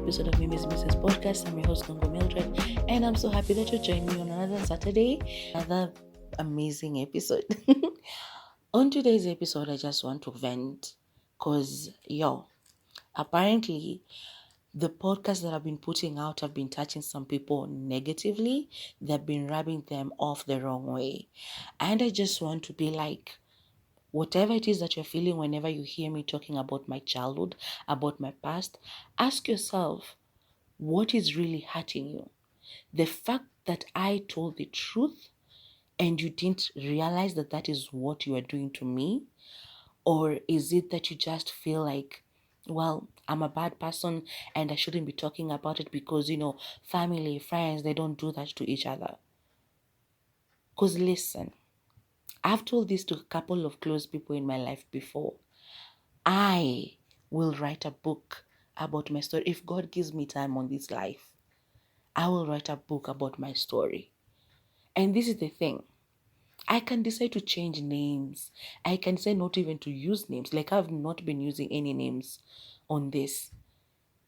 episode of Musings podcast. I'm your host, Gongo Mildred, and I'm so happy that you joined me on another Saturday, another amazing episode. On today's episode, I just want to vent because, apparently, the podcasts that I've been putting out have been touching some people negatively. They've been rubbing them off the wrong way. And I just want to be like, whatever it is that you're feeling whenever you hear me talking about my childhood, about my past, ask yourself, what is really hurting you? The fact that I told the truth and you didn't realize that that is what you are doing to me? Or is it that you just feel like, well, I'm a bad person and I shouldn't be talking about it because, family, friends, they don't do that to each other? Because listen, I've told this to a couple of close people in my life before. I will write a book about my story. If God gives me time on this life, I will write a book about my story. And this is the thing. I can decide to change names. I can say not even to use names. Like I've not been using any names on this.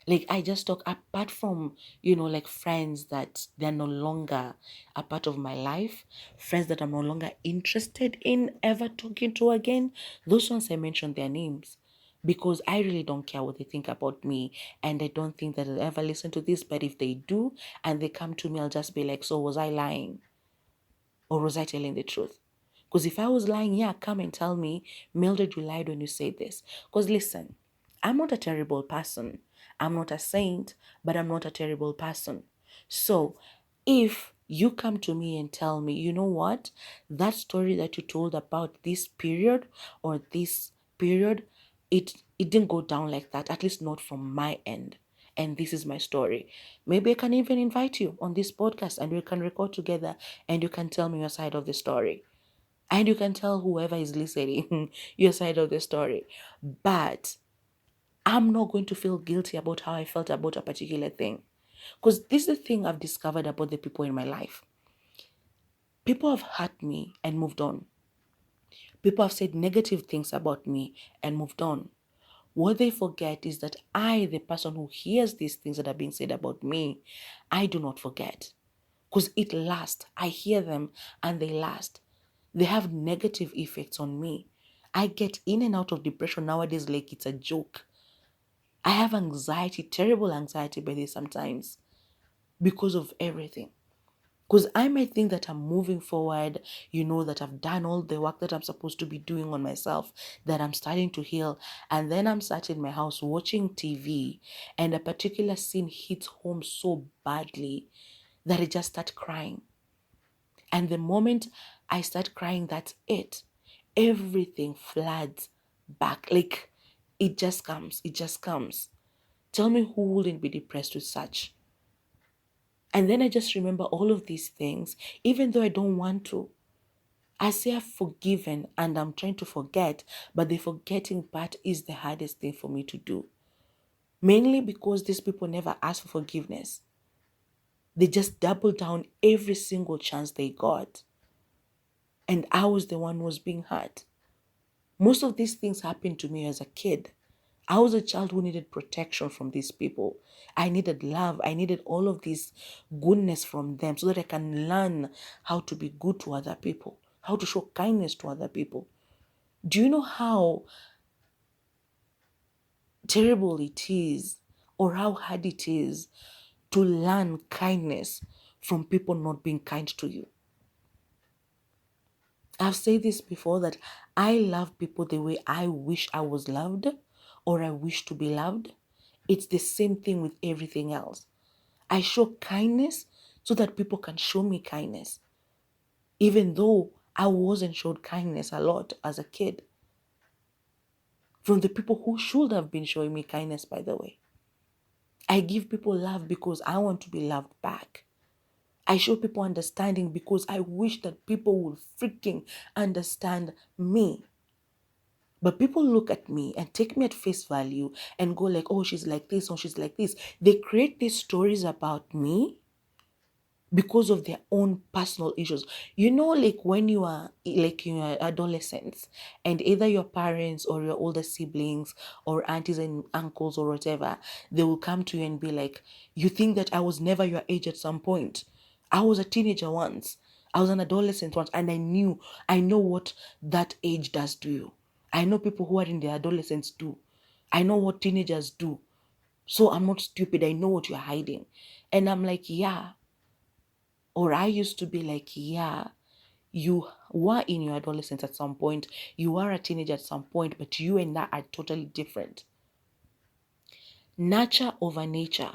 Like I just talk apart from, like friends that they're no longer a part of my life, friends that I'm no longer interested in ever talking to again. Those ones I mentioned their names because I really don't care what they think about me. And I don't think that they'll ever listen to this. But if they do and they come to me, I'll just be like, so was I lying? Or was I telling the truth? Because if I was lying, yeah, come and tell me, Mildred, you lied when you said this. Because listen, I'm not a terrible person. I'm not a saint, but I'm not a terrible person. So if you come to me and tell me, you know what, that story that you told about this period or this period, it didn't go down like that, at least not from my end. And this is my story. Maybe I can even invite you on this podcast and we can record together and you can tell me your side of the story. And you can tell whoever is listening your side of the story. But I'm not going to feel guilty about how I felt about a particular thing. Because this is the thing I've discovered about the people in my life. People have hurt me and moved on. People have said negative things about me and moved on. What they forget is that I, the person who hears these things that are being said about me, I do not forget. Because it lasts. I hear them and they last. They have negative effects on me. I get in and out of depression nowadays like it's a joke. I have anxiety, terrible anxiety by this sometimes because of everything. Because I might think that I'm moving forward, that I've done all the work that I'm supposed to be doing on myself, that I'm starting to heal. And then I'm sat in my house watching TV and a particular scene hits home so badly that I just start crying. And the moment I start crying, that's it. Everything floods back. Like it just comes. It just comes. Tell me who wouldn't be depressed with such? And then I just remember all of these things, even though I don't want to. I say I've forgiven and I'm trying to forget, but the forgetting part is the hardest thing for me to do. Mainly because these people never ask for forgiveness. They just double down every single chance they got. And I was the one who was being hurt. Most of these things happened to me as a kid. I was a child who needed protection from these people. I needed love. I needed all of this goodness from them so that I can learn how to be good to other people, how to show kindness to other people. Do you know how terrible it is or how hard it is to learn kindness from people not being kind to you? I've said this before that I love people the way I wish I was loved or I wish to be loved. It's the same thing with everything else. I show kindness so that people can show me kindness, even though I wasn't showed kindness a lot as a kid. From the people who should have been showing me kindness, by the way. I give people love because I want to be loved back. I show people understanding because I wish that people would freaking understand me. But people look at me and take me at face value and go like, oh, she's like this, or she's like this. They create these stories about me because of their own personal issues. You know, like when you are like you are adolescents, and either your parents or your older siblings or aunties and uncles or whatever, they will come to you and be like, you think that I was never your age at some point. I was a teenager once. I was an adolescent once, and I know what that age does to you. I know people who are in their adolescence do. I know what teenagers do. So I'm not stupid. I know what you're hiding. And I'm like, yeah. Or I used to be like, yeah, you were in your adolescence at some point, you are a teenager at some point, but you and that are totally different. Nurture over nature.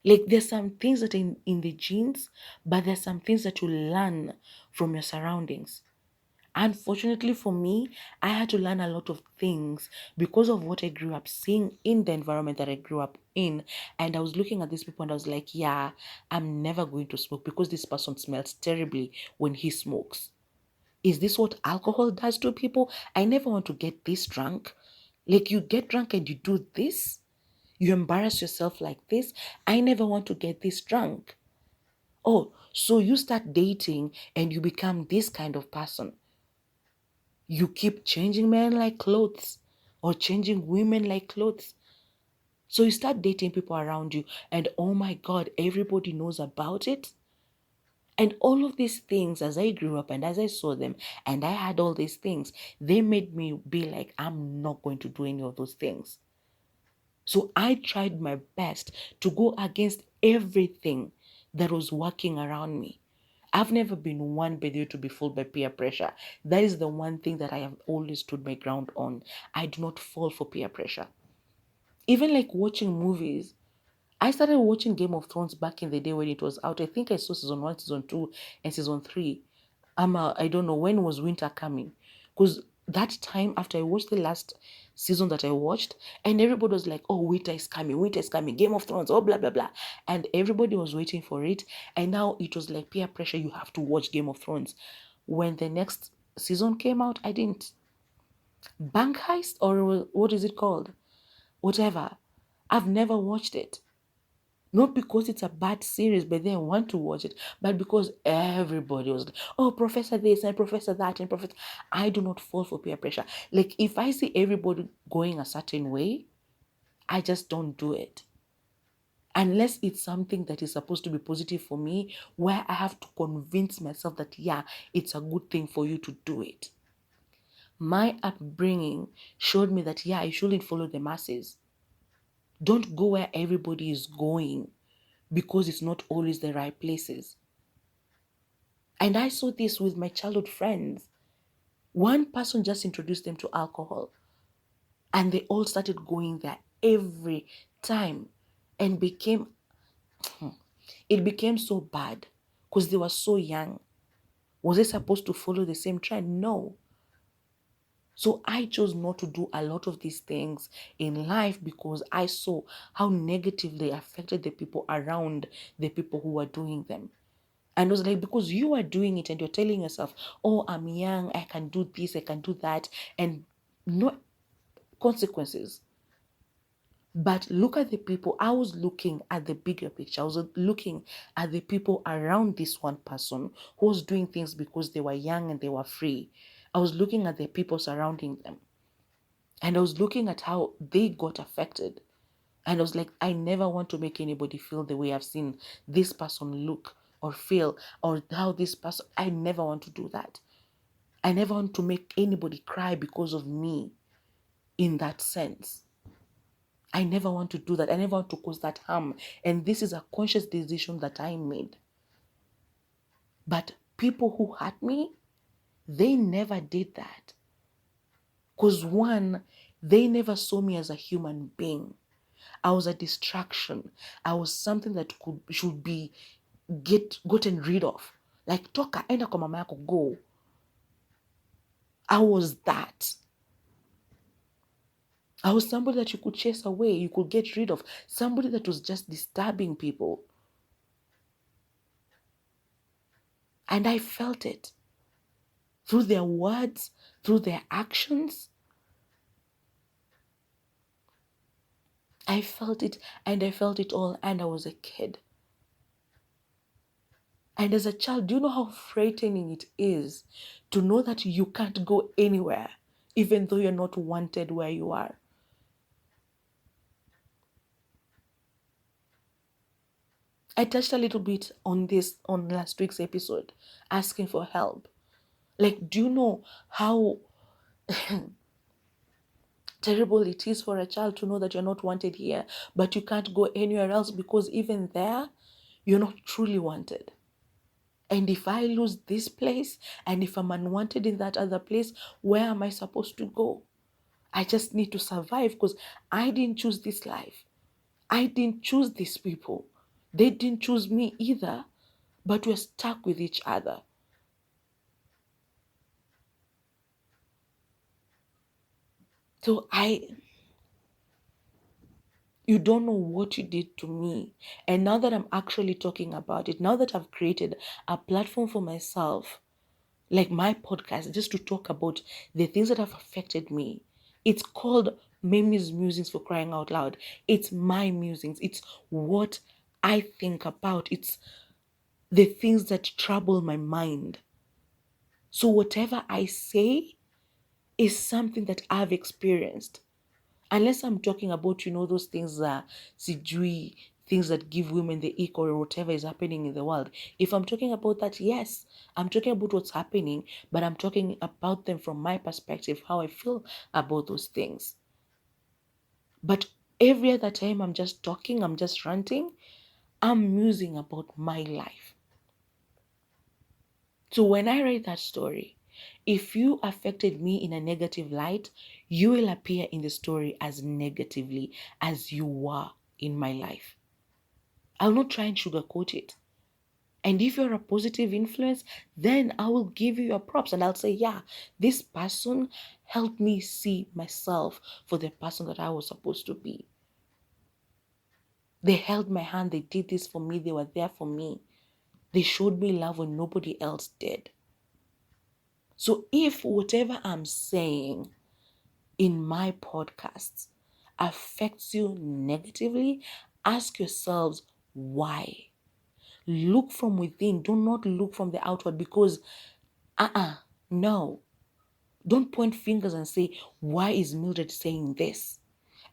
Like there's some things that are in the genes, but there's some things that you learn from your surroundings. Unfortunately for me, I had to learn a lot of things because of what I grew up seeing in the environment that I grew up in. And I was looking at these people and I was like, yeah, I'm never going to smoke because this person smells terribly when he smokes. Is this what alcohol does to people? I never want to get this drunk. Like you get drunk and you do this? You embarrass yourself like this? I never want to get this drunk. Oh, so you start dating and you become this kind of person. You keep changing men like clothes or changing women like clothes. So you start dating people around you, and oh my God, everybody knows about it. And all of these things, as I grew up and as I saw them, and I had all these things, they made me be like, I'm not going to do any of those things. So I tried my best to go against everything that was working around me. I've never been one video to be fooled by peer pressure. That is the one thing that I have always stood my ground on. I do not fall for peer pressure. Even like watching movies, I started watching Game of Thrones back in the day when it was out. I think I saw season 1, season 2, and season 3. I don't know when was winter coming. Because that time after I watched the last season that I watched, and everybody was like, oh, winter is coming, Game of Thrones, oh, blah, blah, blah. And everybody was waiting for it. And now it was like peer pressure, you have to watch Game of Thrones. When the next season came out, I didn't. Bank Heist, or what is it called? Whatever. I've never watched it. Not because it's a bad series, but they want to watch it, but because everybody was like, oh, Professor this and Professor that and Professor. I do not fall for peer pressure. Like, if I see everybody going a certain way, I just don't do it. Unless it's something that is supposed to be positive for me, where I have to convince myself that, yeah, it's a good thing for you to do it. My upbringing showed me that, yeah, I shouldn't follow the masses. Don't go where everybody is going, because it's not always the right places. And I saw this with my childhood friends. One person just introduced them to alcohol, and they all started going there every time, and it became so bad because they were so young. Was I supposed to follow the same trend? No. So I chose not to do a lot of these things in life because I saw how negatively affected the people around the people who were doing them. And it was like, because you are doing it and you're telling yourself, oh, I'm young, I can do this, I can do that, and no consequences. But look at the people. I was looking at the bigger picture. I was looking at the people around this one person who was doing things because they were young and they were free. I was looking at the people surrounding them. And I was looking at how they got affected. And I was like, I never want to make anybody feel the way I've seen this person look or feel, or how this person, I never want to do that. I never want to make anybody cry because of me in that sense. I never want to do that. I never want to cause that harm. And this is a conscious decision that I made. But people who hurt me, they never did that. Because one, they never saw me as a human being. I was a distraction. I was something that should be gotten rid of. Like, toka, enda kwa mama yako, go. I was that. I was somebody that you could chase away, you could get rid of. Somebody that was just disturbing people. And I felt it. Through their words, through their actions. I felt it, and I felt it all, and I was a kid. And as a child, do you know how frightening it is to know that you can't go anywhere, even though you're not wanted where you are? I touched a little bit on this on last week's episode, asking for help. Like, do you know how terrible it is for a child to know that you're not wanted here, but you can't go anywhere else because even there, you're not truly wanted? And if I lose this place, and if I'm unwanted in that other place, where am I supposed to go? I just need to survive because I didn't choose this life. I didn't choose these people. They didn't choose me either, but we're stuck with each other. So you don't know what you did to me. And now that I'm actually talking about it, now that I've created a platform for myself, like my podcast, just to talk about the things that have affected me. It's called Mimi's Musings, for crying out loud. It's my musings. It's what I think about. It's the things that trouble my mind. So whatever I say is something that I've experienced. Unless I'm talking about, those things that sijui, things that give women the ick or whatever is happening in the world. If I'm talking about that, yes, I'm talking about what's happening, but I'm talking about them from my perspective, how I feel about those things. But every other time I'm just talking, I'm just ranting, I'm musing about my life. So when I write that story, if you affected me in a negative light, you will appear in the story as negatively as you were in my life. I'll not try and sugarcoat it. And if you're a positive influence, then I will give you your props and I'll say, yeah, this person helped me see myself for the person that I was supposed to be. They held my hand, they did this for me, they were there for me. They showed me love when nobody else did. So if whatever I'm saying in my podcasts affects you negatively, ask yourselves why. Look from within. Do not look from the outward because, no. Don't point fingers and say, why is Mildred saying this?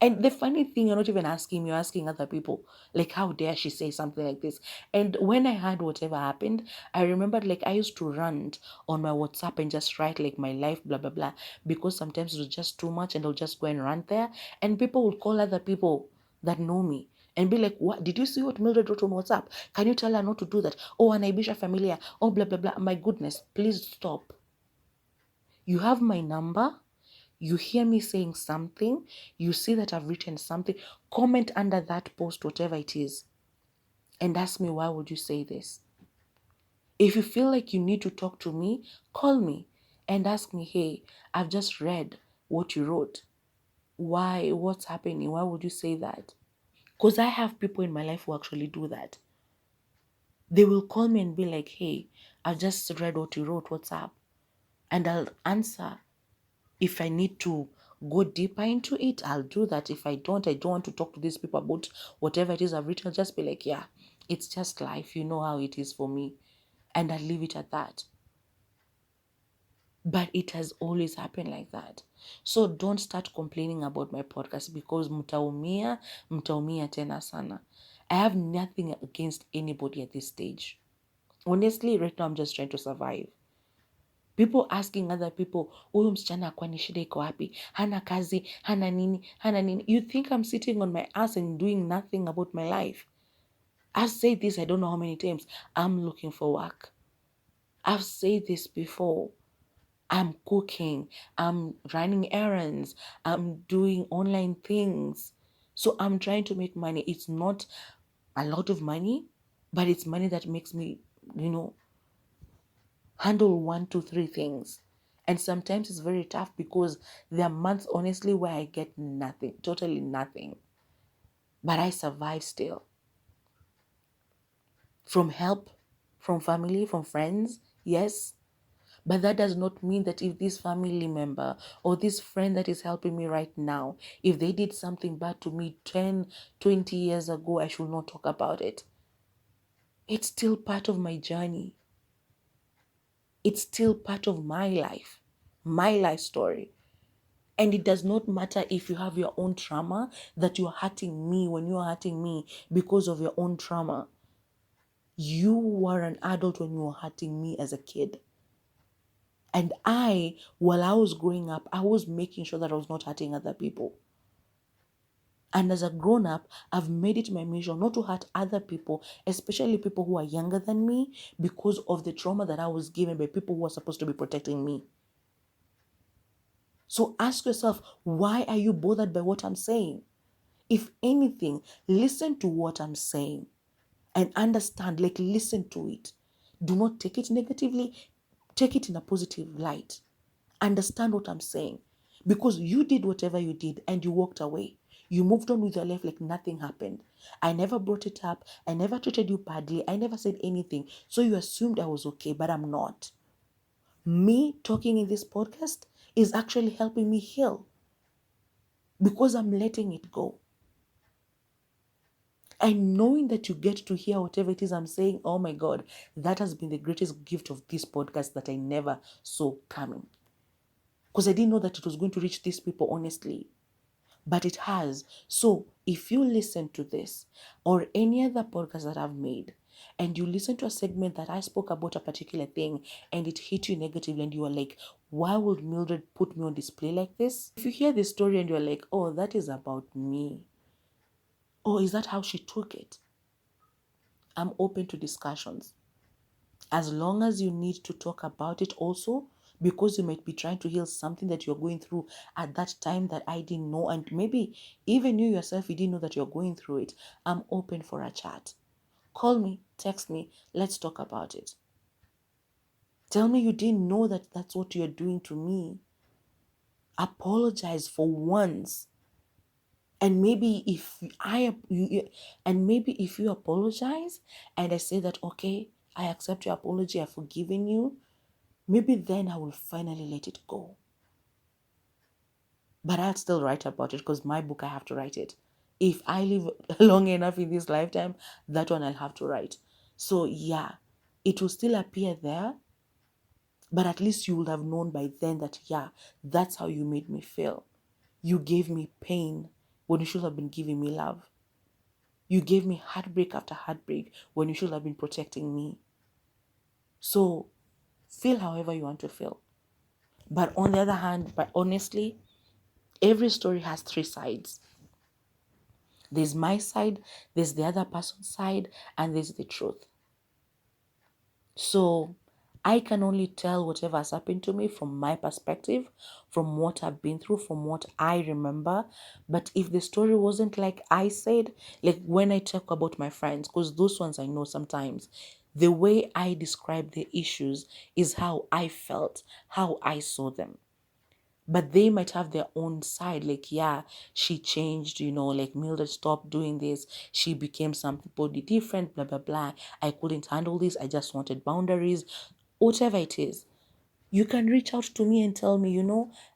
And the funny thing, you're not even asking me, you're asking other people. Like, how dare she say something like this? And when I heard whatever happened, I remembered like I used to rant on my WhatsApp and just write like my life, blah, blah, blah. Because sometimes it was just too much and I'll just go and rant there. And people would call other people that know me and be like, what? Did you see what Mildred wrote on WhatsApp? Can you tell her not to do that? Oh, anaibisha familia. Oh, blah, blah, blah. My goodness, please stop. You have my number. You hear me saying something, you see that I've written something, comment under that post, whatever it is, and ask me, why would you say this? If you feel like you need to talk to me, call me and ask me, hey, I've just read what you wrote. Why? What's happening? Why would you say that? Because I have people in my life who actually do that. They will call me and be like, hey, I've just read what you wrote. What's up? And I'll answer. If I need to go deeper into it, I'll do that. If I don't want to talk to these people about whatever it is I've written. I'll just be like, yeah, it's just life. You know how it is for me. And I'll leave it at that. But it has always happened like that. So don't start complaining about my podcast because mtaumia tena sana. I have nothing against anybody at this stage. Honestly, right now I'm just trying to survive. People asking other people, huyu msichana kwani shida iko wapi? Hana kazi, hana nini. You think I'm sitting on my ass and doing nothing about my life? I've said this, I don't know how many times. I'm looking for work. I've said this before. I'm cooking. I'm running errands. I'm doing online things. So I'm trying to make money. It's not a lot of money, but it's money that makes me, handle 1, 2, 3 things. And sometimes it's very tough because there are months, honestly, where I get nothing, totally nothing. But I survive still. From help, from family, from friends, yes. But that does not mean that if this family member or this friend that is helping me right now, if they did something bad to me 10, 20 years ago, I should not talk about it. It's still part of my journey. It's still part of my life story. And it does not matter if you have your own trauma, that you're hurting me when you're hurting me because of your own trauma. You were an adult when you were hurting me as a kid. And while I was growing up, I was making sure that I was not hurting other people. And as a grown up, I've made it my mission not to hurt other people, especially people who are younger than me, because of the trauma that I was given by people who are supposed to be protecting me. So ask yourself, why are you bothered by what I'm saying? If anything, listen to what I'm saying and understand, like listen to it. Do not take it negatively, take it in a positive light. Understand what I'm saying. Because you did whatever you did and you walked away. You moved on with your life like nothing happened. I never brought it up. I never treated you badly. I never said anything. So you assumed I was okay, but I'm not. Me talking in this podcast is actually helping me heal because I'm letting it go. And knowing that you get to hear whatever it is I'm saying, oh my God, that has been the greatest gift of this podcast that I never saw coming. Because I didn't know that it was going to reach these people, honestly. But it has. So if you listen to this or any other podcast that I've made, and you listen to a segment that I spoke about a particular thing and it hit you negatively and you are like, why would Mildred put me on display like this? If you hear this story and you're like, oh, that is about me. Or is that how she took it? I'm open to discussions. As long as you need to talk about it also, because you might be trying to heal something that you're going through at that time that I didn't know, and maybe even you yourself, you didn't know that you're going through it. I'm open for a chat. Call me, text me, let's talk about it. Tell me you didn't know that that's what you're doing to me. Apologize for once. And maybe if you apologize and I say that, okay, I accept your apology, I've forgiven you, maybe then I will finally let it go. But I'll still write about it because my book, I have to write it. If I live long enough in this lifetime, that one I'll have to write. So yeah, it will still appear there, but at least you will have known by then that, yeah, that's how you made me feel. You gave me pain when you should have been giving me love. You gave me heartbreak after heartbreak when you should have been protecting me. So feel however you want to feel. But on the other hand, but honestly, every story has three sides. There's my side, there's the other person's side, and there's the truth. So I can only tell whatever has happened to me from my perspective, from what I've been through, from what I remember. But if the story wasn't like I said, like when I talk about my friends, because those ones I know sometimes, the way I describe the issues is how I felt, how I saw them. But they might have their own side, like, yeah, she changed, like Mildred stopped doing this, she became somebody different, blah, blah, blah. I couldn't handle this, I just wanted boundaries, whatever it is. You can reach out to me and tell me,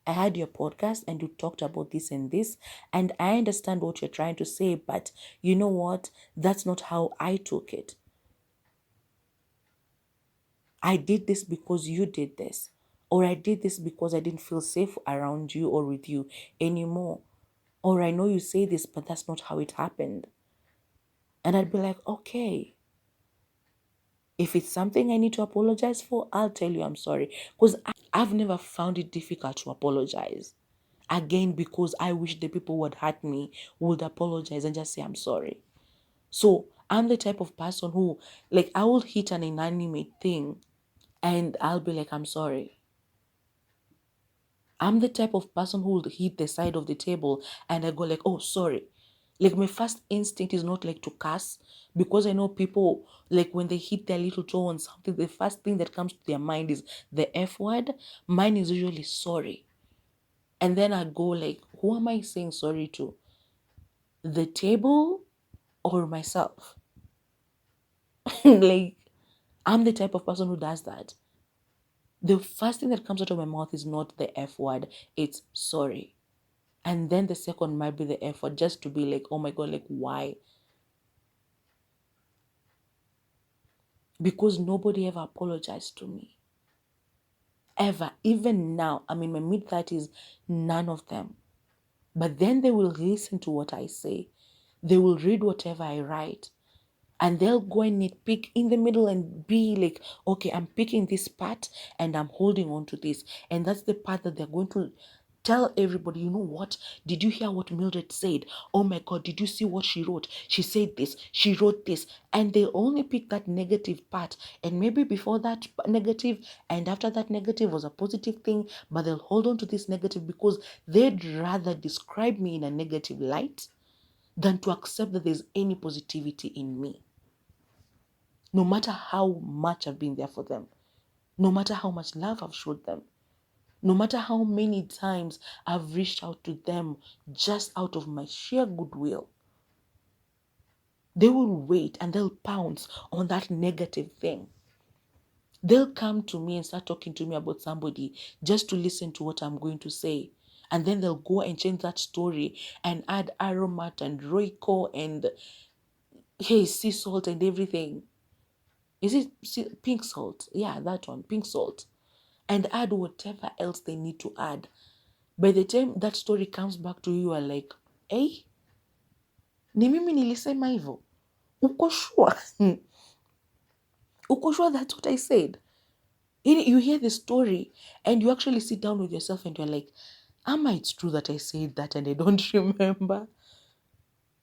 I had your podcast and you talked about this and this, and I understand what you're trying to say, but you know what? That's not how I took it. I did this because you did this. Or I did this because I didn't feel safe around you or with you anymore. Or I know you say this, but that's not how it happened. And I'd be like, okay, if it's something I need to apologize for, I'll tell you I'm sorry. Because I've never found it difficult to apologize. Again, because I wish the people who had hurt me would apologize and just say I'm sorry. So I'm the type of person who, like, I will hit an inanimate thing and I'll be like, I'm sorry. I'm the type of person who will hit the side of the table and I go like, oh, sorry. Like my first instinct is not like to curse, because I know people, like when they hit their little toe on something, the first thing that comes to their mind is the F word. Mine is usually sorry. And then I go like, who am I saying sorry to? The table or myself? Like, I'm the type of person who does that. The first thing that comes out of my mouth is not the F word, it's sorry. And then the second might be the effort, just to be like, oh my God, like, why? because nobody ever apologized to me. Ever. Even now, I'm in my mid-30s, none of them. But then they will listen to what I say. They will read whatever I write. And they'll go and nitpick in the middle and be like, okay, I'm picking this part and I'm holding on to this. And that's the part that they're going to tell everybody, you know what? Did you hear what Mildred said? Oh my God, did you see what she wrote? She said this, she wrote this. And they only pick that negative part. And maybe before that negative and after that negative was a positive thing, but they'll hold on to this negative because they'd rather describe me in a negative light than to accept that there's any positivity in me. No matter how much I've been there for them, no matter how much love I've showed them, no matter how many times I've reached out to them just out of my sheer goodwill, they will wait and they'll pounce on that negative thing. They'll come to me and start talking to me about somebody just to listen to what I'm going to say. And then they'll go and change that story and add aromat and Royco and hey, sea salt and everything. Is it pink salt? Yeah, that one, pink salt. And add whatever else they need to add. By the time that story comes back to you, you are like, hey, ni mimi nilisema hivyo? Uko sure? Uko sure that's what I said? You hear the story and you actually sit down with yourself and you're like, Amma, it's true that I said that and I don't remember?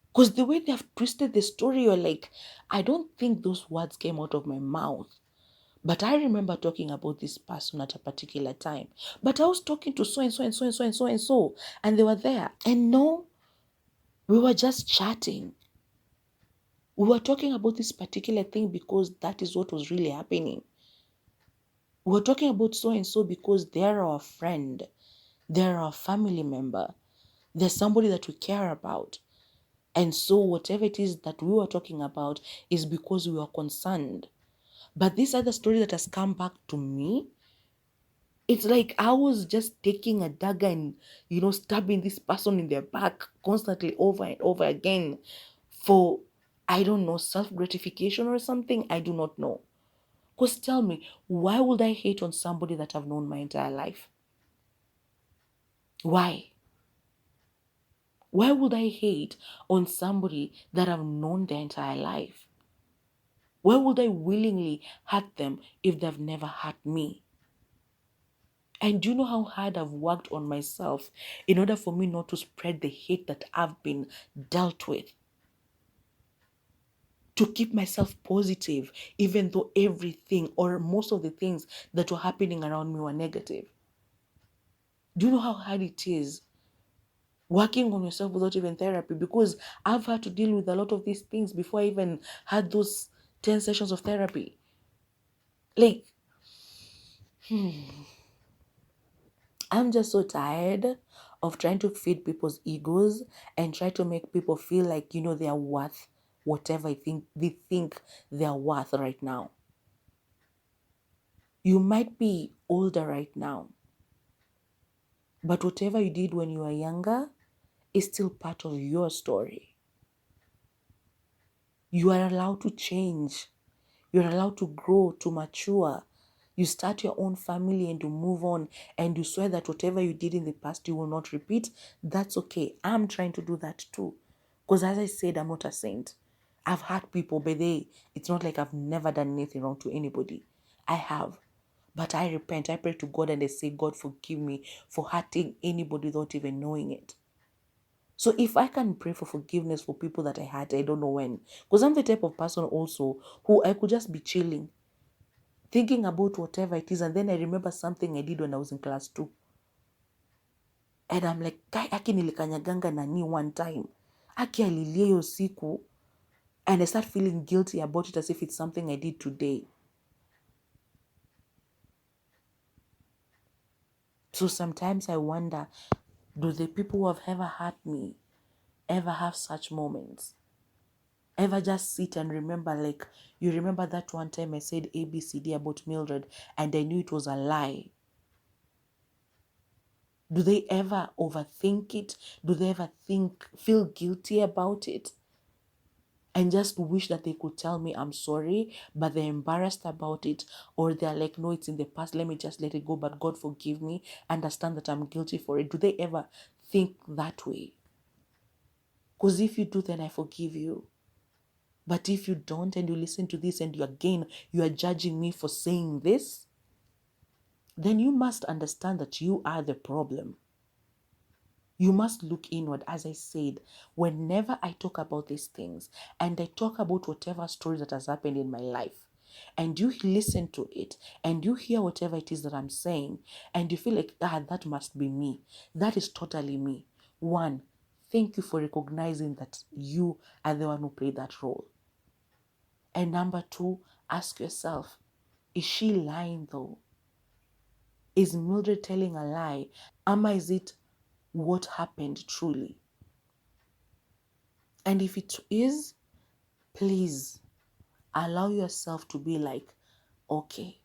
Because the way they have twisted the story, you're like, I don't think those words came out of my mouth. But I remember talking about this person at a particular time. But I was talking to so and so and so and so and so and so. And they were there. And no, we were just chatting. We were talking about this particular thing because that is what was really happening. We were talking about so and so because they're our friend. They're our family member. They're somebody that we care about. And so whatever it is that we were talking about is because we were concerned. But this other story that has come back to me, it's like I was just taking a dagger and, stabbing this person in their back constantly over and over again for, I don't know, self-gratification or something. I do not know. Because tell me, why would I hate on somebody that I've known my entire life? Why? Why would I hate on somebody that I've known their entire life? Why would I willingly hurt them if they've never hurt me? And do you know how hard I've worked on myself in order for me not to spread the hate that I've been dealt with? To keep myself positive, even though everything or most of the things that were happening around me were negative. Do you know how hard it is working on yourself without even therapy? Because I've had to deal with a lot of these things before I even had those 10 sessions of therapy. Like, I'm just so tired of trying to feed people's egos and try to make people feel like, they are worth whatever they think they're worth right now. You might be older right now, but whatever you did when you were younger is still part of your story. You are allowed to change. You're allowed to grow, to mature. You start your own family and you move on and you swear that whatever you did in the past you will not repeat. That's okay. I'm trying to do that too. Because as I said, I'm not a saint. I've hurt people, but it's not like I've never done anything wrong to anybody. I have. But I repent. I pray to God and I say, God, forgive me for hurting anybody without even knowing it. So if I can pray for forgiveness for people that I hurt, I don't know when. Because I'm the type of person also who I could just be chilling, thinking about whatever it is, and then I remember something I did when I was in class 2. And I'm like, aki nilikanyaganga nani one time. Aki alilia hiyo siku. And I start feeling guilty about it as if it's something I did today. So sometimes I wonder, do the people who have ever hurt me ever have such moments? Ever just sit and remember, like, you remember that one time I said ABCD about Mildred and I knew it was a lie? Do they ever overthink it? Do they ever feel guilty about it? and just wish that they could tell me I'm sorry, but they're embarrassed about it, or they're like, no, it's in the past, let me just let it go, but God forgive me, understand that I'm guilty for it. Do they ever think that way? Because if you do, then I forgive you. But if you don't, and you listen to this and you are judging me for saying this, then you must understand that you are the problem. You must look inward. As I said, whenever I talk about these things and I talk about whatever story that has happened in my life, and you listen to it and you hear whatever it is that I'm saying, and you feel like, that must be me, that is totally me. One, thank you for recognizing that you are the one who played that role. And number two, ask yourself, is she lying though? Is Mildred telling a lie? Is it what happened truly? And if it is, please allow yourself to be like, okay,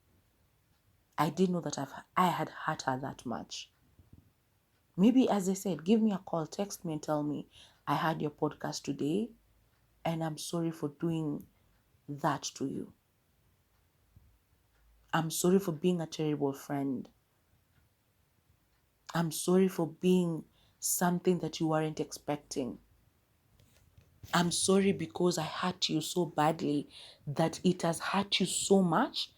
I didn't know that I had hurt her that much. Maybe, as I said, give me a call, text me and tell me, I heard your podcast today and I'm sorry for doing that to you. I'm sorry for being a terrible friend. I'm sorry for being something that you weren't expecting. I'm sorry because I hurt you so badly that it has hurt you so much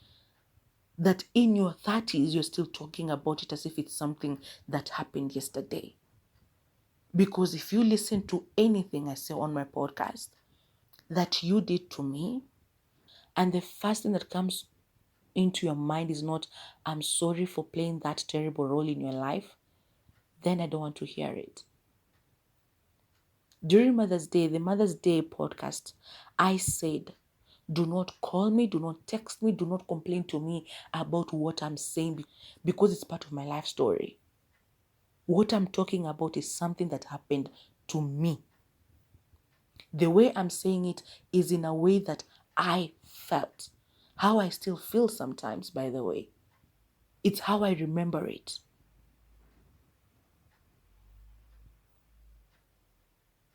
that in your 30s, you're still talking about it as if it's something that happened yesterday. Because if you listen to anything I say on my podcast that you did to me, and the first thing that comes into your mind is not, I'm sorry for playing that terrible role in your life, then I don't want to hear it. During Mother's Day, the Mother's Day podcast, I said, do not call me, do not text me, do not complain to me about what I'm saying because it's part of my life story. What I'm talking about is something that happened to me. The way I'm saying it is in a way that I felt. How I still feel sometimes, by the way. It's how I remember it.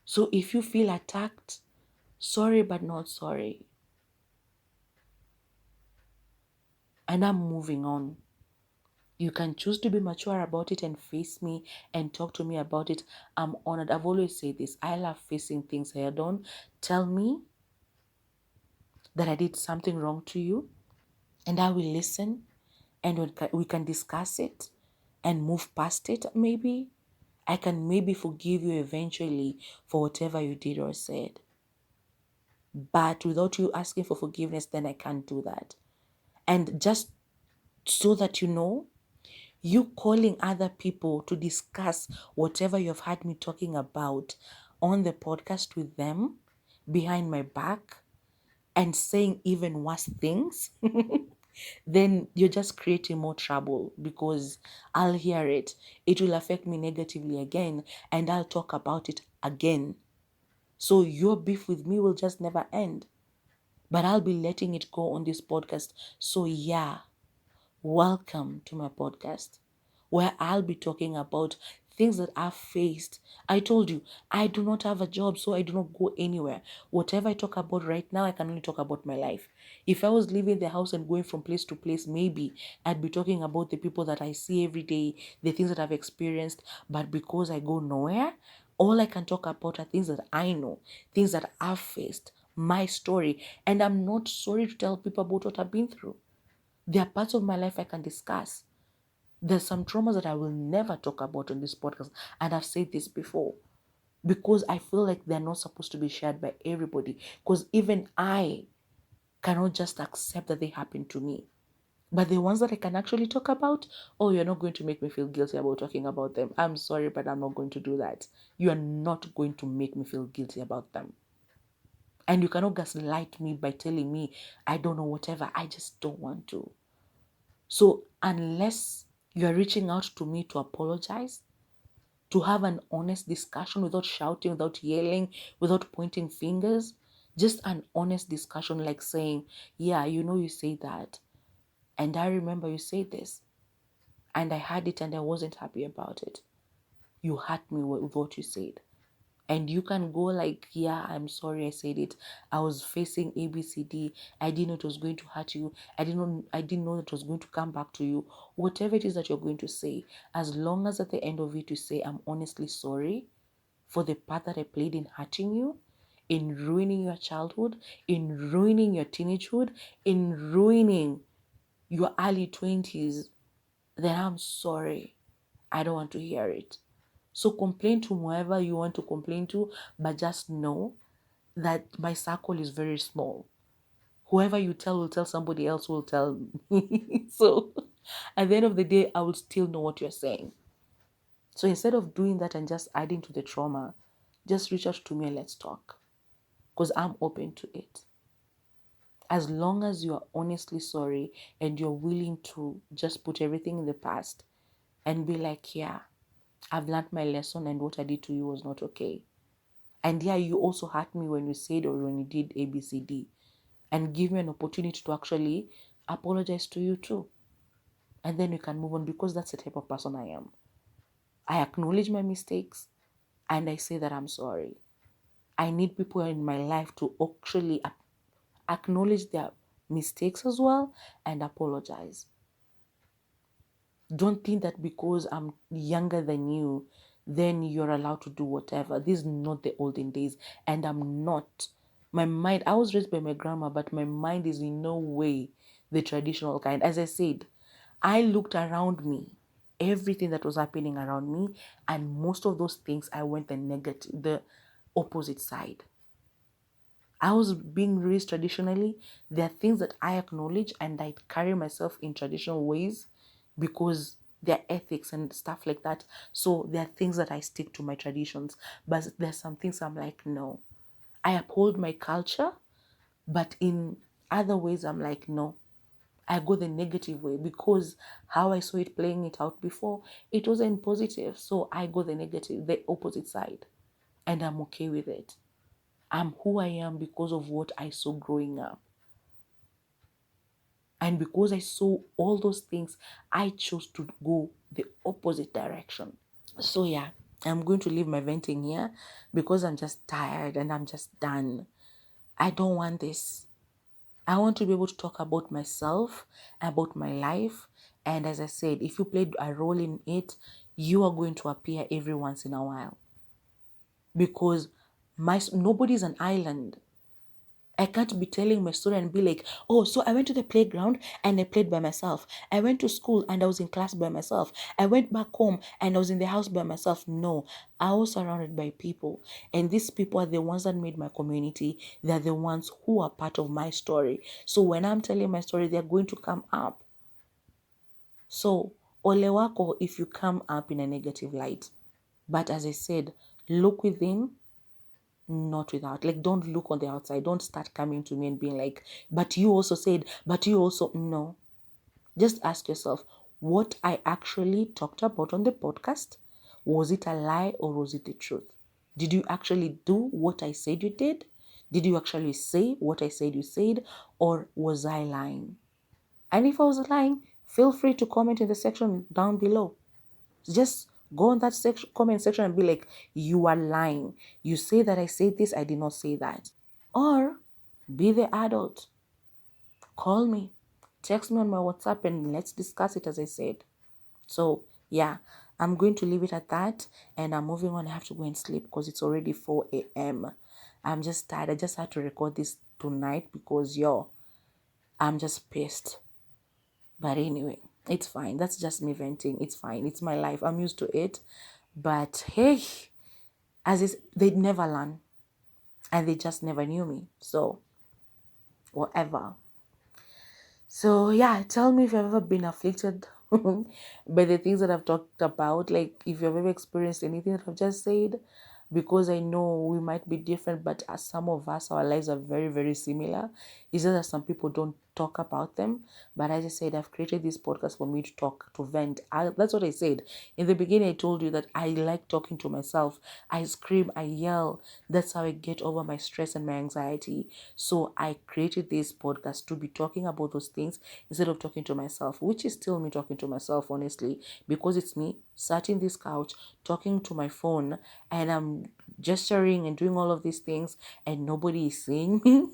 So if you feel attacked, sorry but not sorry. And I'm moving on. You can choose to be mature about it and face me and talk to me about it. I'm honored. I've always said this. I love facing things head on. Tell me that I did something wrong to you, and I will listen, and we can discuss it and move past it. Maybe I can maybe forgive you eventually for whatever you did or said. But without you asking for forgiveness, then I can't do that. And just so that you know, you calling other people to discuss whatever you've had me talking about on the podcast with them behind my back and saying even worse things, then you're just creating more trouble because I'll hear it. It will affect me negatively again and I'll talk about it again. So your beef with me will just never end. But I'll be letting it go on this podcast. So yeah, welcome to my podcast where I'll be talking about things that I've faced. I told you, I do not have a job, so I do not go anywhere. Whatever I talk about right now, I can only talk about my life. If I was leaving the house and going from place to place, maybe I'd be talking about the people that I see every day, the things that I've experienced. But because I go nowhere, all I can talk about are things that I know, things that I've faced, my story. And I'm not sorry to tell people about what I've been through. There are parts of my life I can discuss. There's some traumas that I will never talk about on this podcast. And I've said this before. Because I feel like they're not supposed to be shared by everybody. Because even I cannot just accept that they happened to me. But the ones that I can actually talk about, oh, you're not going to make me feel guilty about talking about them. I'm sorry, but I'm not going to do that. You are not going to make me feel guilty about them. And you cannot gaslight me by telling me, I don't know, whatever. I just don't want to. So unless you are reaching out to me to apologize, to have an honest discussion without shouting, without yelling, without pointing fingers, just an honest discussion like saying, yeah, you say that. And I remember you said this. And I heard it and I wasn't happy about it. You hurt me with what you said. And you can go like, yeah, I'm sorry I said it. I was facing ABCD. I didn't know it was going to hurt you. I didn't know it was going to come back to you. Whatever it is that you're going to say, as long as at the end of it you say, I'm honestly sorry for the part that I played in hurting you, in ruining your childhood, in ruining your teenagehood, in ruining your early 20s, then I'm sorry. I don't want to hear it. So complain to whoever you want to complain to, but just know that my circle is very small. Whoever you tell will tell somebody else will tell me. So at the end of the day, I will still know what you're saying. So instead of doing that and just adding to the trauma, just reach out to me and let's talk. Because I'm open to it. As long as you are honestly sorry and you're willing to just put everything in the past and be like, yeah, I've learned my lesson and what I did to you was not okay. And yeah, you also hurt me when you said or when you did ABCD. And give me an opportunity to actually apologize to you too. And then we can move on because that's the type of person I am. I acknowledge my mistakes and I say that I'm sorry. I need people in my life to actually acknowledge their mistakes as well and apologize. Don't think that because I'm younger than you, then you're allowed to do whatever. This is not the olden days, and I'm not. My mind, I was raised by my grandma, but my mind is in no way the traditional kind. As I said, I looked around me, everything that was happening around me, and most of those things I went the opposite side. I was being raised traditionally. There are things that I acknowledge and I carry myself in traditional ways because they're ethics and stuff like that. So there are things that I stick to my traditions. But there's some things I'm like, no. I uphold my culture, but in other ways I'm like, no. I go the negative way because how I saw it playing it out before, it wasn't positive. So I go the opposite side. And I'm okay with it. I'm who I am because of what I saw growing up. And because I saw all those things, I chose to go the opposite direction. So yeah, I'm going to leave my venting here because I'm just tired and I'm just done. I don't want this. I want to be able to talk about myself, about my life. And as I said, if you played a role in it, you are going to appear every once in a while. Because nobody's an island. I can't be telling my story and be like, oh, so I went to the playground and I played by myself. I went to school and I was in class by myself. I went back home and I was in the house by myself. No, I was surrounded by people. And these people are the ones that made my community. They're the ones who are part of my story. So when I'm telling my story, they're going to come up. So, ole wako if you come up in a negative light. But as I said, look within, not without. Like, don't look on the outside. Don't start coming to me and being like, but you also said, but you also. No. Just ask yourself, what I actually talked about on the podcast, was it a lie or was it the truth? Did you actually do what I said you did? Did you actually say what I said you said? Or was I lying? And if I was lying, feel free to comment in the section down below. Just go on that comment section and be like, you are lying. You say that I said this, I did not say that. Or be the adult. Call me. Text me on my WhatsApp and let's discuss it as I said. So yeah, I'm going to leave it at that and I'm moving on. I have to go and sleep because it's already 4 a.m. I'm just tired. I just had to record this tonight because I'm just pissed. But anyway, it's fine. That's just me venting. It's fine. It's my life. I'm used to it. But hey, they'd never learn. And they just never knew me. So, whatever. So, yeah, tell me if you've ever been afflicted by the things that I've talked about. Like, if you've ever experienced anything that I've just said. Because I know we might be different, but as some of us, our lives are very, very similar. It's just that some people don't talk about them. But as I said, I've created this podcast for me to talk, to vent. That's what I said in the beginning. I told you that I like talking to myself. I scream, I yell. That's how I get over my stress and my anxiety. So I created this podcast to be talking about those things instead of talking to myself, which is still me talking to myself, honestly, because it's me sat in this couch talking to my phone, and I'm gesturing and doing all of these things, and nobody is seeing me.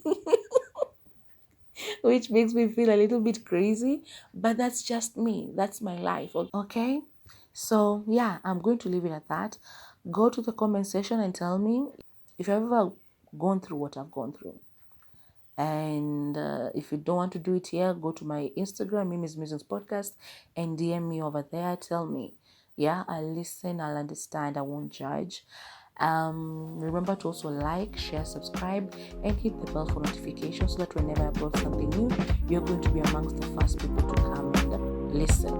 Which makes me feel a little bit crazy, but that's just me. That's my life. Okay? So, yeah, I'm going to leave it at that. Go to the comment section and tell me if you've ever gone through what I've gone through. And if you don't want to do it here, go to my Instagram, Mimi's Musings Podcast, and DM me over there. Tell me. Yeah, I'll listen, I'll understand, I won't judge. Remember to also like, share, subscribe, and hit the bell for notifications so that whenever I upload something new, you're going to be amongst the first people to come and listen.